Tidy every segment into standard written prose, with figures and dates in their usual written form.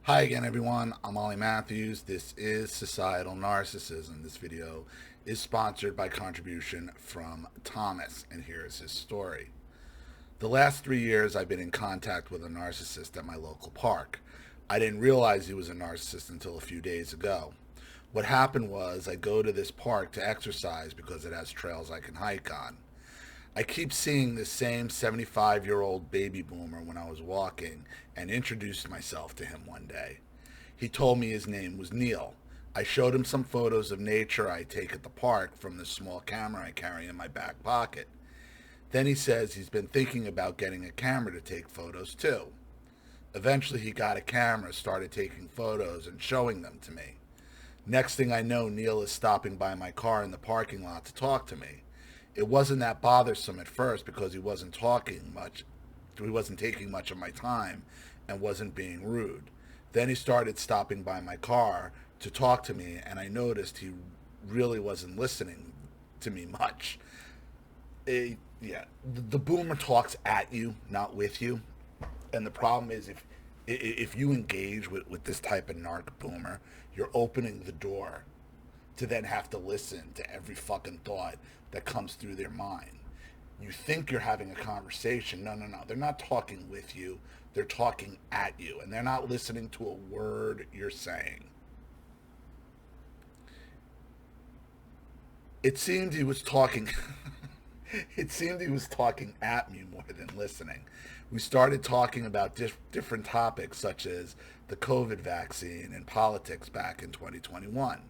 Hi again, everyone. I'm Ollie Matthews. This is Societal Narcissism. This video is sponsored by contribution from Thomas, and here's his story. The last 3 years, I've been in contact with a narcissist at my local park. I didn't realize he was a narcissist until a few days ago. What happened was I go to this park to exercise because it has trails I can hike on. I keep seeing the same 75-year-old baby boomer when I was walking and introduced myself to him one day. He told me his name was Neil. I showed him some photos of nature I take at the park from the small camera I carry in my back pocket. Then he says he's been thinking about getting a camera to take photos too. Eventually he got a camera, started taking photos and showing them to me. Next thing I know, Neil is stopping by my car in the parking lot to talk to me. It wasn't that bothersome at first because he wasn't talking much. He wasn't taking much of my time and wasn't being rude. Then he started stopping by my car to talk to me, and I noticed he really wasn't listening to me much. The boomer talks at you, not with you. And the problem is if you engage with this type of narc boomer, you're opening the door to then have to listen to every fucking thought that comes through their mind. You think you're having a conversation. No, no, no. They're not talking with you. They're talking at you, and they're not listening to a word you're saying. It seemed he was talking. It seemed he was talking at me more than listening. We started talking about different topics such as the COVID vaccine and politics back in 2021.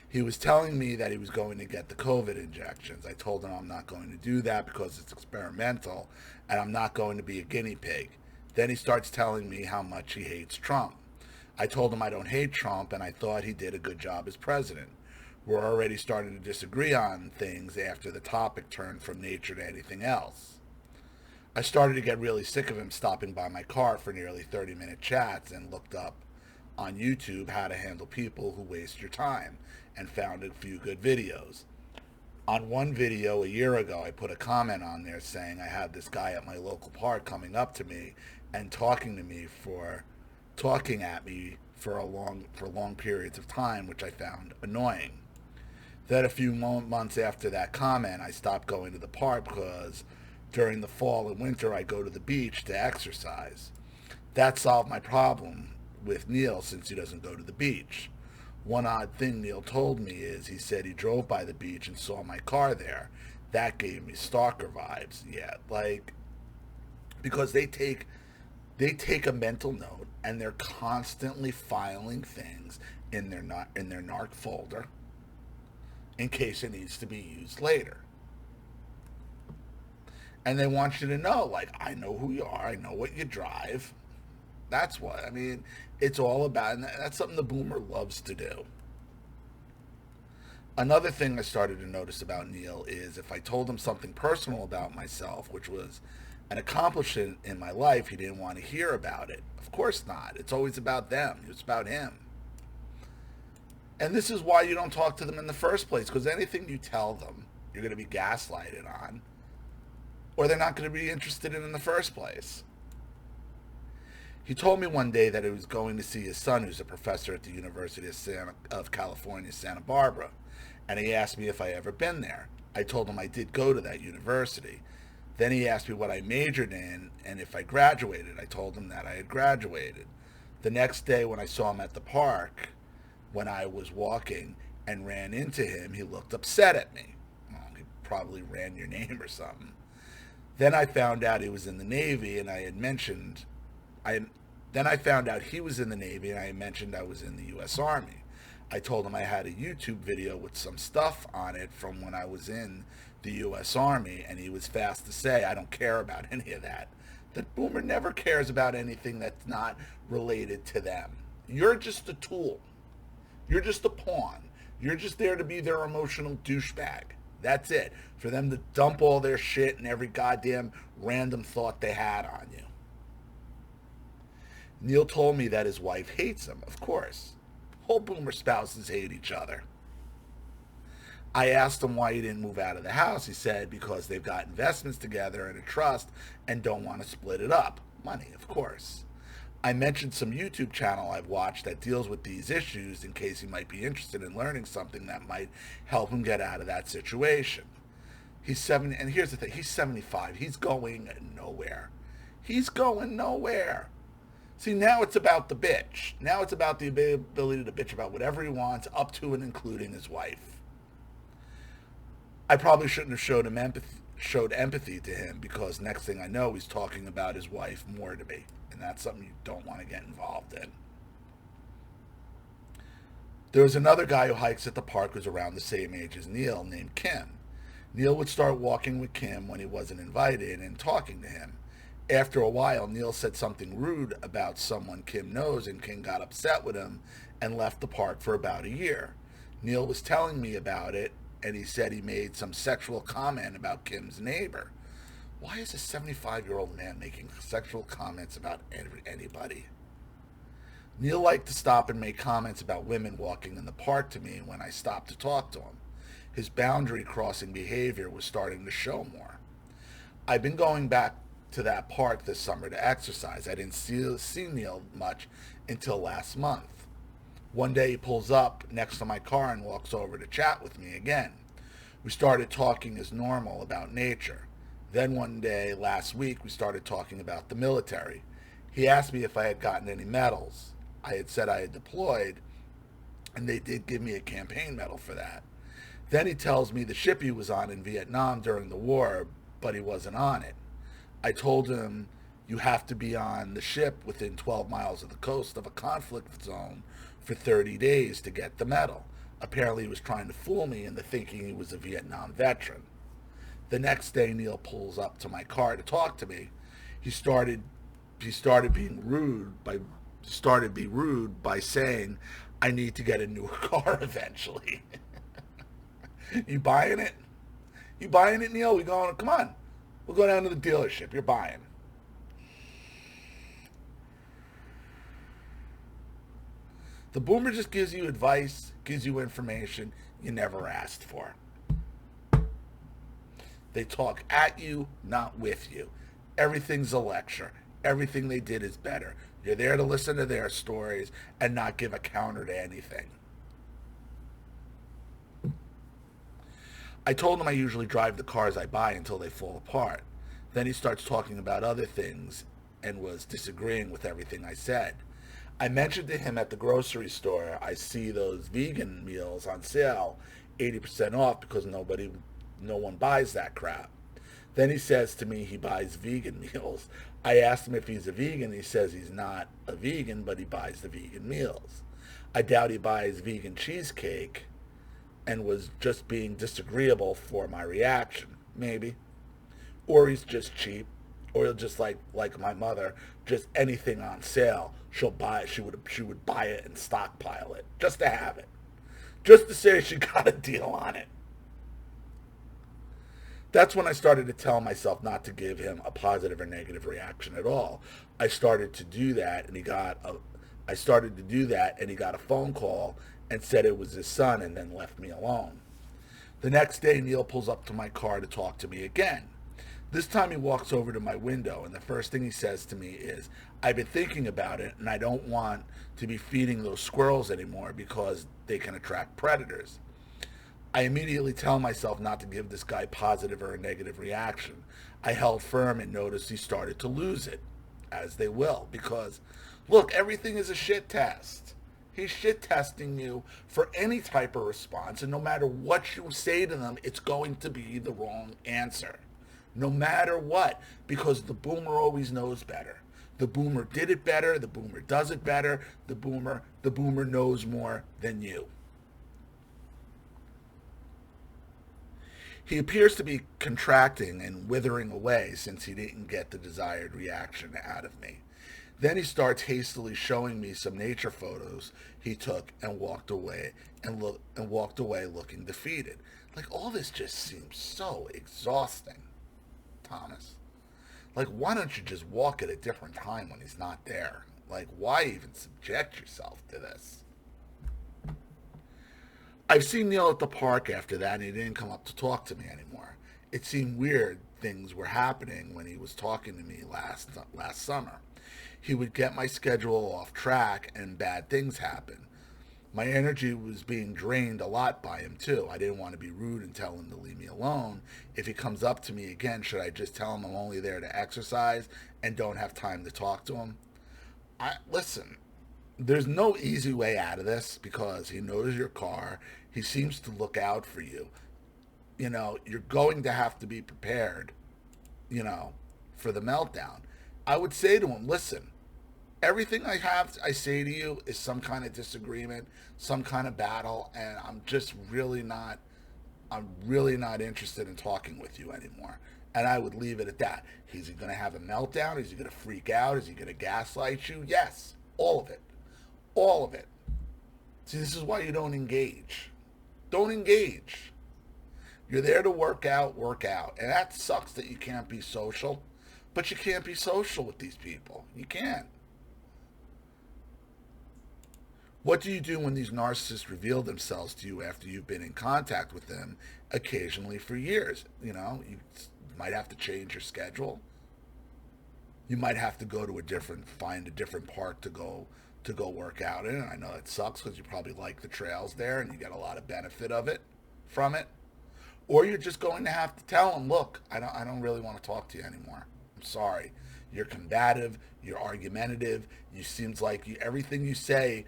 He was telling me that he was going to get the COVID injections. I told him I'm not going to do that because it's experimental and I'm not going to be a guinea pig. Then he starts telling me how much he hates Trump. I told him I don't hate Trump and I thought he did a good job as president. We're already starting to disagree on things after the topic turned from nature to anything else. I started to get really sick of him stopping by my car for nearly 30-minute chats and looked up on YouTube how to handle people who waste your time and found a few good videos. On one video a year ago, I put a comment on there saying I had this guy at my local park coming up to me and talking at me for long periods of time, which I found annoying. Then a few months after that comment, I stopped going to the park because during the fall and winter I go to the beach to exercise. That solved my problem with Neil since he doesn't go to the beach. One odd thing Neil told me is he said he drove by the beach and saw my car there. That gave me stalker vibes. Yeah, like because they take a mental note and they're constantly filing things in their narc folder in case it needs to be used later. And they want you to know, like, I know who you are, I know what you drive. That's what I mean. It's all about, and that's something the boomer loves to do. Another thing I started to notice about Neil is if I told him something personal about myself, which was an accomplishment in my life, he didn't want to hear about it. Of course not. It's always about them. It's about him. And this is why you don't talk to them in the first place, because anything you tell them, you're going to be gaslighted on, or they're not going to be interested in the first place. He told me one day that he was going to see his son, who's a professor at the University of California, Santa Barbara, and he asked me if I ever been there. I told him I did go to that university. Then he asked me what I majored in and if I graduated. I told him that I had graduated. The next day when I saw him at the park, when I was walking and ran into him, he looked upset at me. Well, he probably ran your name or something. Then I found out he was in the Navy, and then I found out he was in the Navy, and I mentioned I was in the U.S. Army. I told him I had a YouTube video with some stuff on it from when I was in the U.S. Army, and he was fast to say, I don't care about any of that. That boomer never cares about anything that's not related to them. You're just a tool. You're just a pawn. You're just there to be their emotional douchebag. That's it. For them to dump all their shit and every goddamn random thought they had on you. Neil told me that his wife hates him, of course. Whole boomer spouses hate each other. I asked him why he didn't move out of the house. He said because they've got investments together and a trust and don't want to split it up. Money, of course. I mentioned some YouTube channel I've watched that deals with these issues in case he might be interested in learning something that might help him get out of that situation. He's 70, and here's the thing, he's 75. He's going nowhere. He's going nowhere. See, now it's about the bitch. Now it's about the ability to bitch about whatever he wants, up to and including his wife. I probably shouldn't have showed empathy to him, because next thing I know, he's talking about his wife more to me. And that's something you don't want to get involved in. There was another guy who hikes at the park who's around the same age as Neil, named Kim. Neil would start walking with Kim when he wasn't invited and talking to him. After a while, Neil said something rude about someone Kim knows, and Kim got upset with him and left the park for about a year. Neil was telling me about it, and he said he made some sexual comment about Kim's neighbor. Why is a 75-year-old man making sexual comments about anybody? Neil liked to stop and make comments about women walking in the park to me when I stopped to talk to him. His boundary-crossing behavior was starting to show more. I've been going back to that park this summer to exercise. I didn't see Neil much until last month. One day he pulls up next to my car and walks over to chat with me again. We started talking as normal about nature. Then one day last week we started talking about the military. He asked me if I had gotten any medals. I had said I had deployed, and they did give me a campaign medal for that. Then he tells me the ship he was on in Vietnam during the war, but he wasn't on it. I told him, you have to be on the ship within 12 miles of the coast of a conflict zone for 30 days to get the medal. Apparently he was trying to fool me into thinking he was a Vietnam veteran. The next day, Neil pulls up to my car to talk to me. He started being rude by saying, I need to get a newer car eventually. You buying it? You buying it, Neil? We going, come on. We'll go down to the dealership. You're buying. The boomer just gives you advice, gives you information you never asked for. They talk at you, not with you. Everything's a lecture. Everything they did is better. You're there to listen to their stories and not give a counter to anything. I told him I usually drive the cars I buy until they fall apart. Then he starts talking about other things and was disagreeing with everything I said. I mentioned to him at the grocery store, I see those vegan meals on sale, 80% off, because no one buys that crap. Then he says to me he buys vegan meals. I asked him if he's a vegan. He says he's not a vegan, but he buys the vegan meals. I doubt he buys vegan cheesecake, and was just being disagreeable for my reaction, maybe. Or he's just cheap, or he'll just like my mother, just anything on sale, she'll buy it. She would buy it and stockpile it, just to have it. Just to say she got a deal on it. That's when I started to tell myself not to give him a positive or negative reaction at all. I started to do that, and he got a phone call and said it was his son, and then left me alone. The next day, Neil pulls up to my car to talk to me again. This time he walks over to my window, and the first thing he says to me is, I've been thinking about it, and I don't want to be feeding those squirrels anymore because they can attract predators. I immediately tell myself not to give this guy positive or a negative reaction. I held firm and noticed he started to lose it, as they will, because, look, everything is a shit test. He's shit testing you for any type of response, and no matter what you say to them, it's going to be the wrong answer. No matter what, because the boomer always knows better. The boomer did it better, the boomer does it better, the boomer knows more than you. He appears to be contracting and withering away since he didn't get the desired reaction out of me. Then he starts hastily showing me some nature photos he took and walked away looking defeated. Like, all this just seems so exhausting, Thomas. Like, why don't you just walk at a different time when he's not there? Like, why even subject yourself to this? I've seen Neil at the park after that, and he didn't come up to talk to me anymore. It seemed weird things were happening when he was talking to me last summer. He would get my schedule off track and bad things happen. My energy was being drained a lot by him too. I didn't want to be rude and tell him to leave me alone. If he comes up to me again, should I just tell him I'm only there to exercise and don't have time to talk to him? Listen, there's no easy way out of this because he knows your car. He seems to look out for you. You're going to have to be prepared, for the meltdown. I would say to him, listen, everything I say to you is some kind of disagreement, some kind of battle, and I'm really not interested in talking with you anymore. And I would leave it at that. Is he going to have a meltdown? Is he going to freak out? Is he going to gaslight you? Yes, all of it. All of it. See, this is why you don't engage. Don't engage. You're there to work out. And that sucks that you can't be social, but you can't be social with these people. You can't. What do you do when these narcissists reveal themselves to you after you've been in contact with them occasionally for years? You might have to change your schedule. You might have to go to find a different park to go work out in. And I know it sucks because you probably like the trails there and you get a lot of benefit from it. Or you're just going to have to tell them, look, I don't really want to talk to you anymore. I'm sorry. You're combative. You're argumentative. You seems like everything you say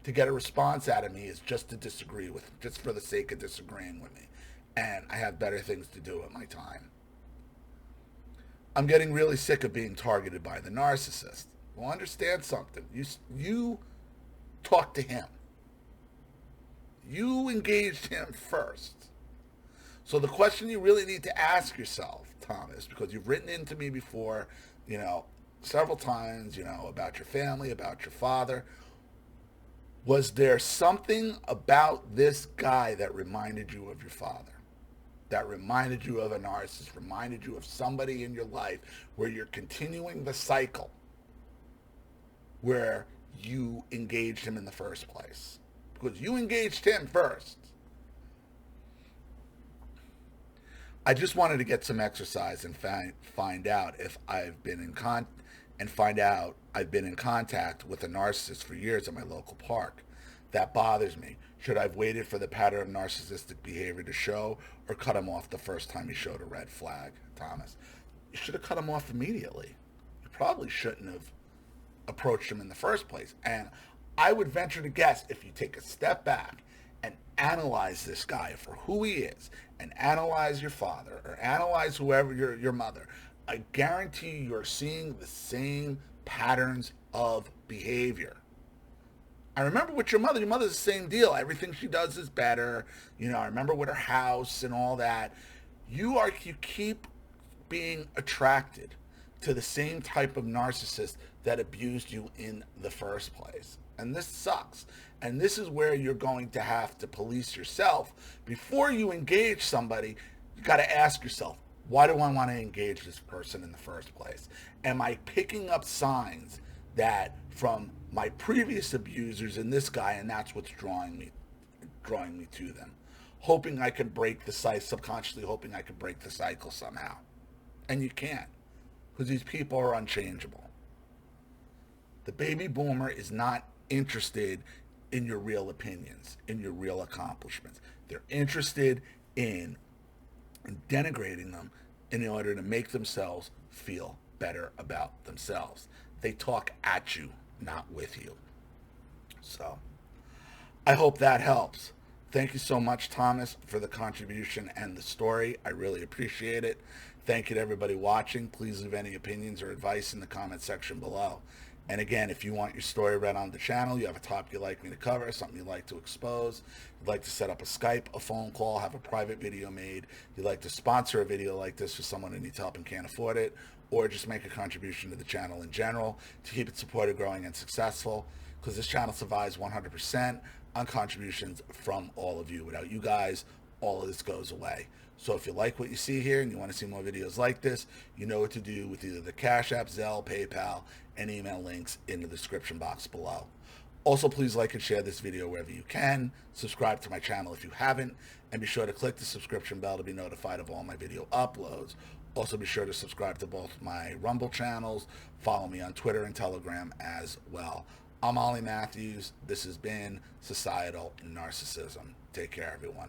to get a response out of me is just to disagree with, just for the sake of disagreeing with me. And I have better things to do with my time. I'm getting really sick of being targeted by the narcissist. Well, understand something. You talk to him. You engaged him first. So the question you really need to ask yourself, Thomas, because you've written into me before, several times, about your family, about your father. Was there something about this guy that reminded you of your father? That reminded you of a narcissist, reminded you of somebody in your life where you're continuing the cycle where you engaged him in the first place? Because you engaged him first. I just wanted to get some exercise and find out if I've been in contact with a narcissist for years at my local park. That bothers me. Should I have waited for the pattern of narcissistic behavior to show or cut him off the first time he showed a red flag, Thomas? You should have cut him off immediately. You probably shouldn't have approached him in the first place. And I would venture to guess, if you take a step back and analyze this guy for who he is, and analyze your father, or analyze whoever, your mother, I guarantee you're seeing the same patterns of behavior. I remember with your mother's the same deal. Everything she does is better. I remember with her house and all that. You keep being attracted to the same type of narcissist that abused you in the first place. And this sucks. And this is where you're going to have to police yourself. Before you engage somebody, you got to ask yourself, why do I want to engage this person in the first place? Am I picking up signs that from my previous abusers and this guy, and that's what's drawing me to them? Hoping I can subconsciously hoping I can break the cycle somehow. And you can't, because these people are unchangeable. The baby boomer is not interested in your real opinions, in your real accomplishments. They're interested in denigrating them in order to make themselves feel better about themselves. They talk at you, not with you. So I hope that helps. Thank you so much, Thomas, for the contribution and the story. I really appreciate it. Thank you to everybody watching. Please leave any opinions or advice in the comment section below. And again, if you want your story read on the channel, you have a topic you'd like me to cover, something you'd like to expose, you'd like to set up a Skype, a phone call, have a private video made, you'd like to sponsor a video like this for someone who needs help and can't afford it, or just make a contribution to the channel in general to keep it supported, growing, and successful, because this channel survives 100% on contributions from all of you. Without you guys, all of this goes away. So if you like what you see here and you want to see more videos like this, you know what to do with either the Cash App, Zelle, PayPal, and email links in the description box below. Also, please like and share this video wherever you can. Subscribe to my channel if you haven't, and be sure to click the subscription bell to be notified of all my video uploads. Also, be sure to subscribe to both my Rumble channels. Follow me on Twitter and Telegram as well. I'm Ollie Matthews. This has been Societal Narcissism. Take care, everyone.